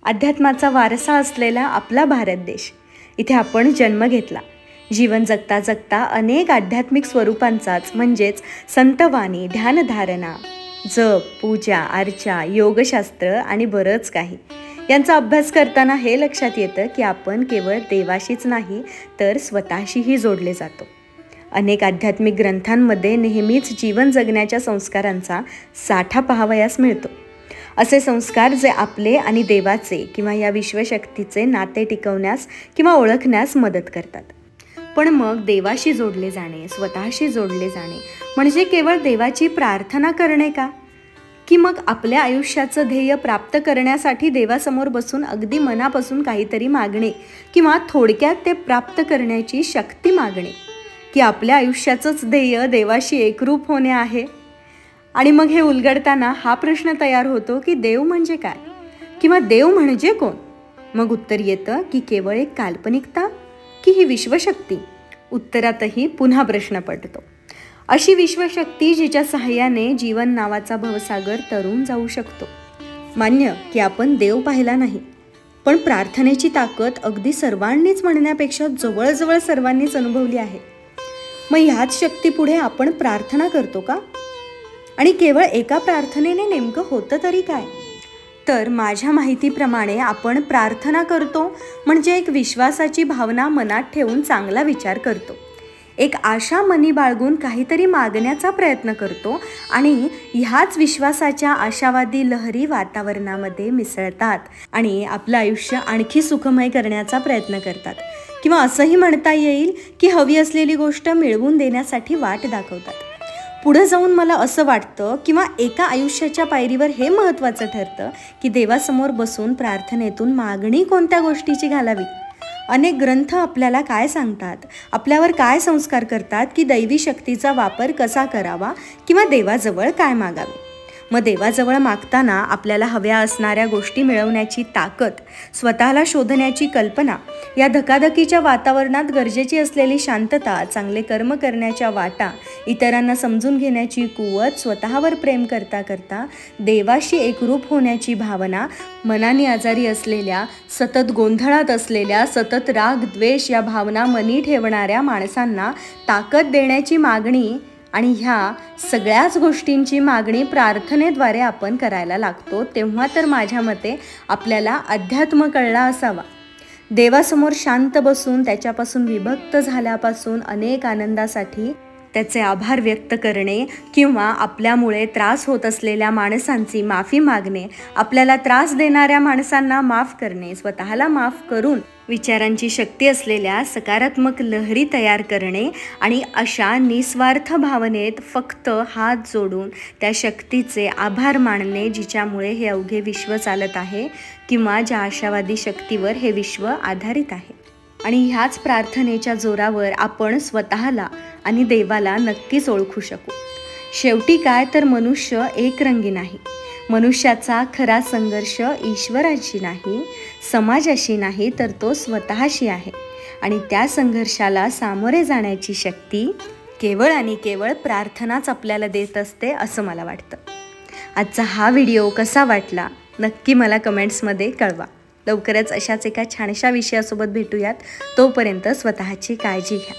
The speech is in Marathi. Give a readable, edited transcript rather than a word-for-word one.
अध्यात्माचा वारसा असलेला आपला भारत देश, इथे आपण जन्म घेतला. जीवन जगता जगता अनेक आध्यात्मिक स्वरूपांचाच म्हणजेच संतवाणी, ध्यानधारणा, जप, पूजा, अर्चा, योगशास्त्र आणि बरंच काही यांचा अभ्यास करताना हे लक्षात येतं की आपण केवळ देवाशीच नाही तर स्वतःशीही जोडले जातो. अनेक आध्यात्मिक ग्रंथांमध्ये नेहमीच जीवन जगण्याच्या संस्कारांचा साठा पाहावयास मिळतो. असे संस्कार जे आपले आणि देवाचे किंवा या विश्वशक्तीचे नाते टिकवण्यास किंवा ओळखण्यास मदत करतात. पण मग देवाशी जोडले जाणे, स्वतःशी जोडले जाणे म्हणजे केवळ देवाची प्रार्थना करणे का? की मग आपल्या आयुष्याचं ध्येय प्राप्त करण्यासाठी देवासमोर बसून अगदी मनापासून काहीतरी मागणे किंवा थोडक्यात ते प्राप्त करण्याची शक्ती मागणे, की आपल्या आयुष्याचंच ध्येय देवाशी एकरूप होणे आहे? आणि मग हे उलगडताना हा प्रश्न तयार होतो की देव म्हणजे काय किंवा देव म्हणजे कोण? मग उत्तर येतं की केवळ एक काल्पनिकता की ही विश्वशक्ती? उत्तरातही पुन्हा प्रश्न पडतो. अशी विश्वशक्ती जिच्या सहाय्याने जीवन नावाचा भवसागर तरून जाऊ शकतो. मान्य की आपण देव पाहिला नाही, पण प्रार्थनेची ताकद अगदी सर्वांनीच म्हणण्यापेक्षा जवळजवळ सर्वांनीच अनुभवली आहे. मग ह्याच शक्तीपुढे आपण प्रार्थना करतो का? आणि केवळ एका प्रार्थनेने नेमकं होतं तरी काय? तर माझ्या माहितीप्रमाणे आपण प्रार्थना करतो म्हणजे एक विश्वासाची भावना मनात ठेवून चांगला विचार करतो, एक आशा मनी बाळगून काहीतरी मागण्याचा प्रयत्न करतो आणि ह्याच विश्वासाच्या आशावादी लहरी वातावरणामध्ये मिसळतात आणि आपलं आयुष्य आणखी सुखमय करण्याचा प्रयत्न करतात. किंवा असंही म्हणता येईल की हवी असलेली गोष्ट मिळवून देण्यासाठी वाट दाखवतात. पुढं जाऊन मला असं वाटतं किंवा एका आयुष्याच्या पायरीवर हे महत्त्वाचं ठरतं की देवासमोर बसून प्रार्थनेतून मागणी कोणत्या गोष्टीची घालावी. अनेक ग्रंथ आपल्याला काय सांगतात, आपल्यावर काय संस्कार करतात की दैवी शक्तीचा वापर कसा करावा किंवा देवाजवळ काय मागावे. मग देवाजवळ मागताना आपल्याला हव्या असणाऱ्या गोष्टी मिळवण्याची ताकद, स्वतःला शोधण्याची कल्पना, या धकाधकीच्या वातावरणात गरजेची असलेली शांतता, चांगले कर्म करण्याच्या वाटा, इतरांना समजून घेण्याची कुवत, स्वतःवर प्रेम करता करता देवाशी एकरूप होण्याची भावना, मनाने आजारी असलेल्या, सतत गोंधळात असलेल्या, सतत राग द्वेष या भावना मनी ठेवणाऱ्या माणसांना ताकद देण्याची मागणी आणि ह्या सगळ्याच गोष्टींची मागणी प्रार्थनेद्वारे आपण करायला लागतो. तेव्हा तर माझ्या मते आपल्याला अध्यात्म कळला असावा. देवासमोर शांत बसून त्याच्यापासून विभक्त झाल्यापासून अनेक आनंदासाठी त्याचे आभार व्यक्त करणे किंवा आपल्यामुळे त्रास होत असलेल्या माणसांची माफी मागणे, आपल्याला त्रास देणाऱ्या माणसांना माफ करणे, स्वतःला माफ करून विचारांची शक्ती असलेल्या सकारात्मक लहरी तयार करणे आणि अशा निस्वार्थ भावनेत फक्त हात जोडून त्या शक्तीचे आभार मानणे जिच्यामुळे हे अवघे विश्व चालत आहे किंवा ज्या आशावादी शक्तीवर हे विश्व आधारित आहे. आणि ह्याच प्रार्थनेच्या जोरावर आपण स्वतःला आणि देवाला नक्कीच ओळखू शकू. शेवटी काय तर मनुष्य एकरंगी नाही. मनुष्याचा खरा संघर्ष ईश्वराशी नाही, समाजाशी नाही, तर तो स्वतःशी आहे. आणि त्या संघर्षाला सामोरे जाण्याची शक्ती केवळ आणि केवळ प्रार्थनाच आपल्याला देत असते असं मला वाटतं. आजचा हा व्हिडिओ कसा वाटला नक्की मला कमेंट्समध्ये कळवा. लवकरच अशाच एका छानशा विषयासोबत भेटूयात. तोपर्यंत स्वतःची काळजी घ्या.